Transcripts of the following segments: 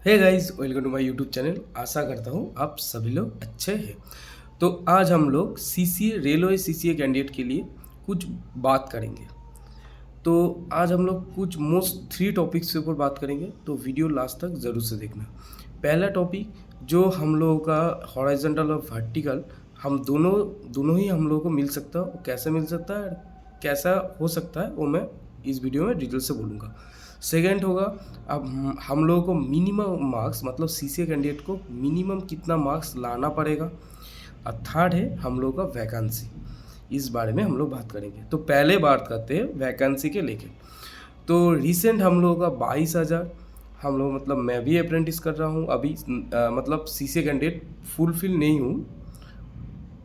Hey guys, welcome to my YouTube channel. आशा करता हूँ आप सभी लोग अच्छे हैं। तो आज हम लोग सीसीए रेलवे सीसीए कैंडिडेट के लिए कुछ बात करेंगे। तो आज हम लोग कुछ मोस्ट 3 टॉपिक्स के ऊपर बात करेंगे, तो वीडियो लास्ट तक ज़रूर से देखना। पहला टॉपिक जो हम लोगों का हॉरिजॉन्टल और वर्टिकल, हम दोनों दोनों ही हम लोगों को मिल सकता है। वो कैसे मिल सकता है, कैसा हो सकता है, वो मैं इस वीडियो में डिटेल से बोलूँगा। सेकेंड होगा, अब हम लोगों को मिनिमम मार्क्स, मतलब सीसीए कैंडिडेट को मिनिमम कितना मार्क्स लाना पड़ेगा। और थर्ड है हम लोगों का वैकेंसी। इस बारे में हम लोग बात करेंगे। तो पहले बात करते हैं वैकेंसी के लेके। तो रिसेंट हम लोगों का 22,000, हम लोग मतलब मैं भी अप्रेंटिस कर रहा हूँ अभी, मतलब सीसीए कैंडिडेट फुलफिल नहीं हूँ,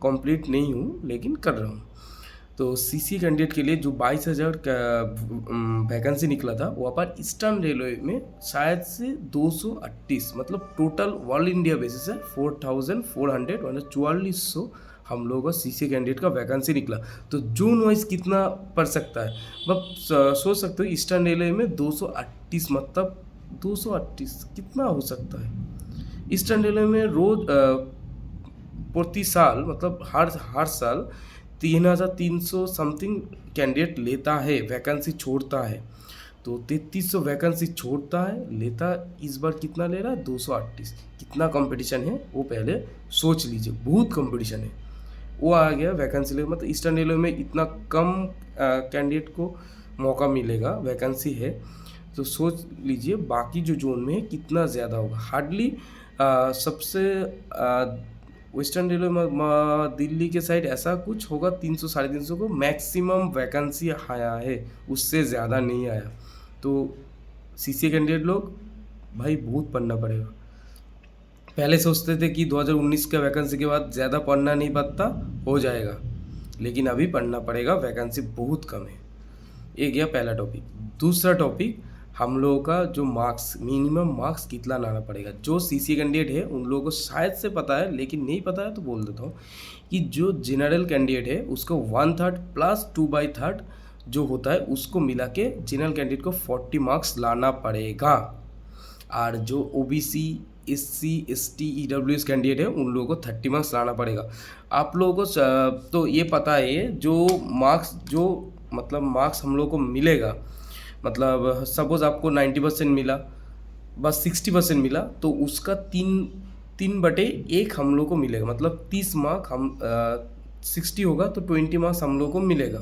कंप्लीट नहीं हूँ, लेकिन कर रहा हूँ। तो सीसी कैंडिडेट के लिए जो 22,000 का वैकेंसी निकला था, वहाँ पर ईस्टर्न रेलवे में शायद से 238, मतलब टोटल ऑल इंडिया बेसिस है 4,400, मतलब 4400 हम लोगों का सीसी कैंडिडेट का वैकेंसी निकला। तो जून वाइज कितना पड़ सकता है, मतलब सोच सकते हो ईस्टर्न रेलवे में 238, मतलब 238 कितना हो सकता है। ईस्टर्न रेलवे में रोज प्रति साल, मतलब हर साल 3,300 समथिंग कैंडिडेट लेता है, वैकेंसी छोड़ता है। तो 3,300 वैकेंसी छोड़ता है, लेता इस बार कितना ले रहा है, 238। कितना कंपटीशन है वो पहले सोच लीजिए, बहुत कंपटीशन है। वो आ गया वैकेंसी ले, मतलब ईस्टर्न रेलवे में इतना कम कैंडिडेट को मौका मिलेगा, वैकेंसी है। तो सोच लीजिए बाकी जो जोन में है कितना ज़्यादा होगा। हार्डली सबसे वेस्टर्न रेलवे में दिल्ली के साइड ऐसा कुछ होगा, 300 350 को मैक्सिमम वैकेंसी आया है, उससे ज़्यादा नहीं आया। तो सीसीए कैंडिडेट लोग भाई बहुत पढ़ना पड़ेगा। पहले सोचते थे कि 2019 का वैकेंसी के बाद ज़्यादा पढ़ना नहीं पड़ता, हो जाएगा, लेकिन अभी पढ़ना पड़ेगा, वैकेंसी बहुत कम है। ये गया पहला टॉपिक। दूसरा टॉपिक, हम लोगों का जो मार्क्स, मिनिमम मार्क्स कितना लाना पड़ेगा। जो सीसी कैंडिडेट है उन लोगों को शायद से पता है, लेकिन नहीं पता है तो बोल देता हूँ कि जो जनरल कैंडिडेट है उसको 1/3 प्लस 2/3 जो होता है उसको मिला के जनरल कैंडिडेट को 40 मार्क्स लाना पड़ेगा। और जो OBC, SC, ST, EWS candidate है उन लोगों को 30 मार्क्स लाना पड़ेगा। आप लोगों को तो ये पता है, जो मार्क्स, जो मतलब मार्क्स हम लोग को मिलेगा, मतलब सपोज़ आपको 90% मिला, बस 60% मिला, तो उसका 3/1 हम लोग को मिलेगा, मतलब 30 मार्क हम 60 होगा तो 20 मार्क्स हम लोग को मिलेगा।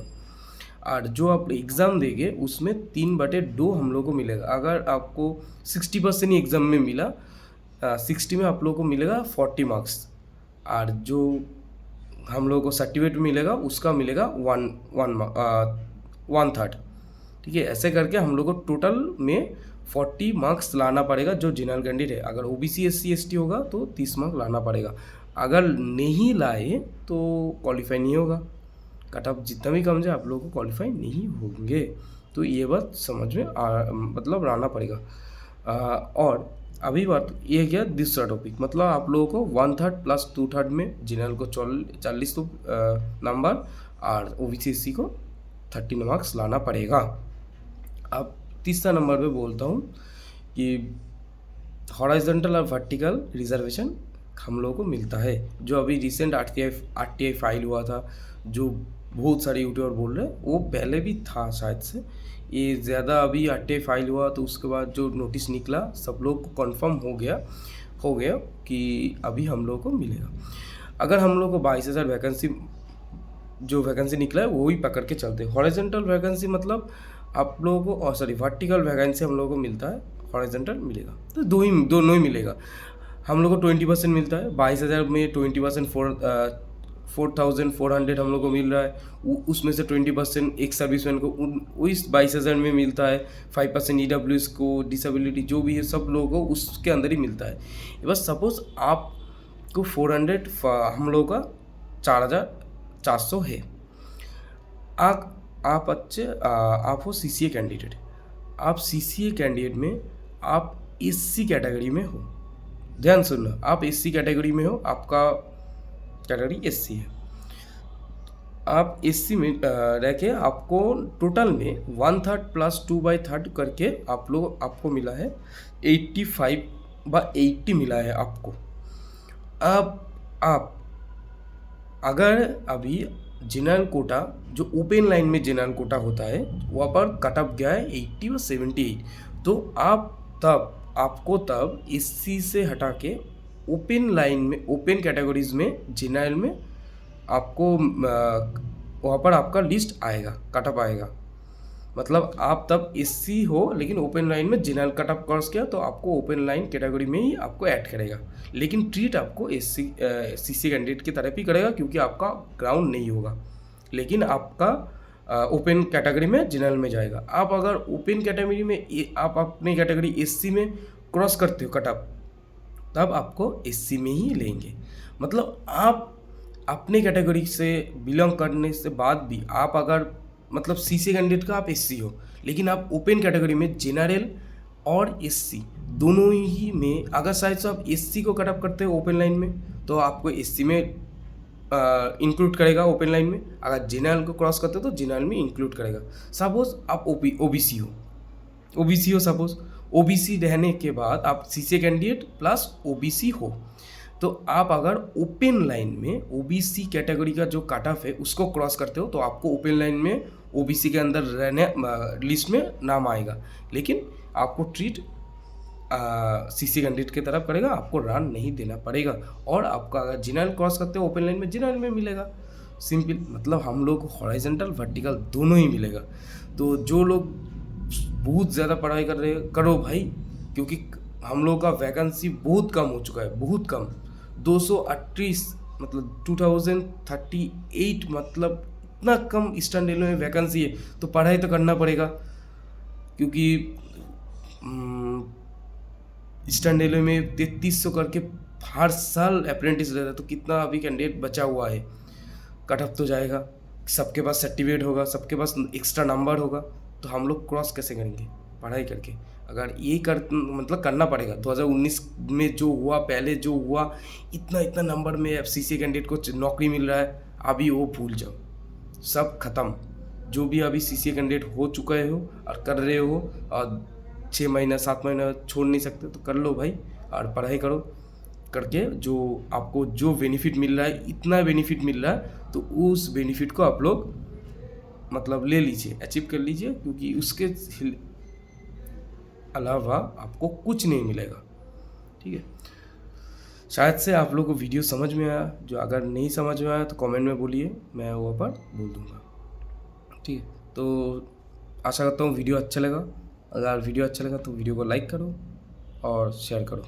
और जो आप एग्ज़ाम देंगे उसमें 3/2 हम लोग को मिलेगा। अगर आपको 60% ही एग्ज़ाम में मिला, 60 में आप लोग को मिलेगा 40 मार्क्स। और जो हम लोगों को सर्टिफिकेट मिलेगा उसका मिलेगा 1/3। ठीक है, ऐसे करके हम लोग को टोटल में 40 मार्क्स लाना पड़ेगा जो जनरल कैंडिडेट है। अगर ओबीसी, एससी, एसटी होगा तो 30 मार्क्स लाना पड़ेगा। अगर नहीं लाए तो क्वालिफाई नहीं होगा। कट ऑफ जितना भी कम जाए आप लोगों को क्वालिफाई नहीं होंगे। तो ये बात समझ में मतलब लाना पड़ेगा। और अभी बात ये क्या, दूसरा टॉपिक, मतलब आप लोगों को 1/3 प्लस 2/3 में जनरल को 40 नंबर और ओबीसी एससी को 30 मार्क्स लाना पड़ेगा। अब तीसरा नंबर पे बोलता हूँ कि हॉरिजॉन्टल और वर्टिकल रिजर्वेशन हम लोगों को मिलता है। जो अभी रिसेंट आरटीआई फाइल हुआ था, जो बहुत सारे यूट्यूबर बोल रहे हैं, वो पहले भी था शायद से, ये ज़्यादा अभी आरटीआई फाइल हुआ तो उसके बाद जो नोटिस निकला सब लोग को कंफर्म हो गया कि अभी हम लोग को मिलेगा। अगर हम लोग को 22,000 वैकेंसी, जो वैकेंसी निकला है वही पकड़ के चलते हैं। हॉरिजॉन्टल वैकेंसी मतलब आप लोगों को, सॉरी, वर्टिकल वैकेंसी हम लोगों को मिलता है, हॉरिजॉन्टल मिलेगा तो दोनों ही मिलेगा। हम लोग को 20% मिलता है 22,000 में, 20% 4,400 हम लोग को मिल रहा है। उसमें से 20% एक सर्विसमैन को उस 22,000 में मिलता है। 5% ईडब्ल्यूएस को, डिसेबिलिटी जो भी है सब लोगों को उसके अंदर ही मिलता है। बस सपोज आपको 400, हम लोगों का 4,400 है। आप हो सीसीए कैंडिडेट। आप सीसीए कैंडिडेट में आप एससी कैटेगरी में हो। ध्यान सुनना, आप एससी कैटेगरी में हो, आपका कैटेगरी एससी है। आप एससी में रह के आपको टोटल में 1/3 प्लस 2/3 करके आपको मिला है 85 80 मिला है आपको। अब आप अगर अभी जनरल कोटा जो ओपन लाइन में जनरल कोटा होता है वहाँ पर कट ऑफ गया है 80 और 78, तो आपको तब एससी से हटा के ओपन लाइन में ओपन कैटेगरीज में जनरल में आपको वहाँ पर आपका लिस्ट आएगा, कट ऑफ आएगा। मतलब आप तब एससी हो लेकिन ओपन लाइन में जनरल कट ऑफ क्रॉस किया तो आपको ओपन लाइन कैटेगरी में ही आपको ऐड करेगा, लेकिन ट्रीट आपको एससी सीसी कैंडिडेट की तरफ ही करेगा क्योंकि आपका ग्राउंड नहीं होगा, लेकिन आपका ओपन कैटेगरी में जनरल में जाएगा। आप अगर ओपन कैटेगरी में आप अपनी कैटेगरी एससी में क्रॉस करते हो कट ऑफ, तब आपको एससी में ही लेंगे। मतलब आप अपने कैटेगरी से बिलोंग करने से बाद भी आप अगर मतलब सीसी कैंडिडेट का आप एससी हो लेकिन आप ओपन कैटेगरी में जनरल और एससी दोनों ही में अगर शायद से आप एससी को कट ऑफ करते हो ओपन लाइन में तो आपको एससी में इंक्लूड करेगा ओपन लाइन में, अगर जनरल को क्रॉस करते हो तो जनरल में इंक्लूड करेगा। सपोज आप ओबीसी हो सपोज ओबीसी रहने के बाद आप सीसी कैंडिडेट प्लस ओबीसी हो, तो आप अगर ओपन लाइन में ओबीसी कैटेगरी का जो कट ऑफ है उसको क्रॉस करते हो तो आपको ओपन लाइन में ओबीसी के अंदर रहने लिस्ट में नाम आएगा, लेकिन आपको ट्रीट सीसी कैंडिडेट की तरफ करेगा, आपको रन नहीं देना पड़ेगा। और आपका अगर जनरल क्रॉस करते हो ओपन लाइन में जनरल में मिलेगा। सिंपल, मतलब हम लोग हॉरिजॉन्टल वर्टिकल दोनों ही मिलेगा। तो जो लोग बहुत ज़्यादा पढ़ाई कर रहे हैं करो भाई, क्योंकि हम लोग का वैकेंसी बहुत कम हो चुका है, बहुत कम 238 मतलब 2038 मतलब इतना कम ईस्टर्न रेलवे में वैकेंसी है, तो पढ़ाई तो करना पड़ेगा क्योंकि ईस्टर्न रेलवे में 3300 करके हर साल अप्रेंटिस रहता है, तो कितना अभी कैंडिडेट बचा हुआ है, कट ऑफ तो जाएगा, सबके पास सर्टिफिकेट होगा, सबके पास एक्स्ट्रा नंबर होगा, तो हम लोग क्रॉस कैसे करेंगे पढ़ाई करके। अगर ये मतलब करना पड़ेगा। 2019 में जो हुआ, पहले जो हुआ, इतना नंबर में एफसीसी कैंडिडेट को नौकरी मिल रहा है, अभी वो भूल जाओ, सब खत्म। जो भी अभी सीसीए कैंडिडेट हो चुके हो और कर रहे हो और 6 महीना 7 महीना छोड़ नहीं सकते तो कर लो भाई, और पढ़ाई करो करके जो आपको जो बेनिफिट मिल रहा है, इतना बेनिफिट मिल रहा है, तो उस बेनिफिट को आप लोग मतलब ले लीजिए, अचीव कर लीजिए, क्योंकि उसके अलावा आपको कुछ नहीं मिलेगा। ठीक है, शायद से आप लोगों को वीडियो समझ में आया। जो अगर नहीं समझ में आया तो कमेंट में बोलिए, मैं वो पर बोल दूँगा। ठीक है, तो आशा करता हूँ वीडियो अच्छा लगा। अगर वीडियो अच्छा लगा तो वीडियो को लाइक करो और शेयर करो।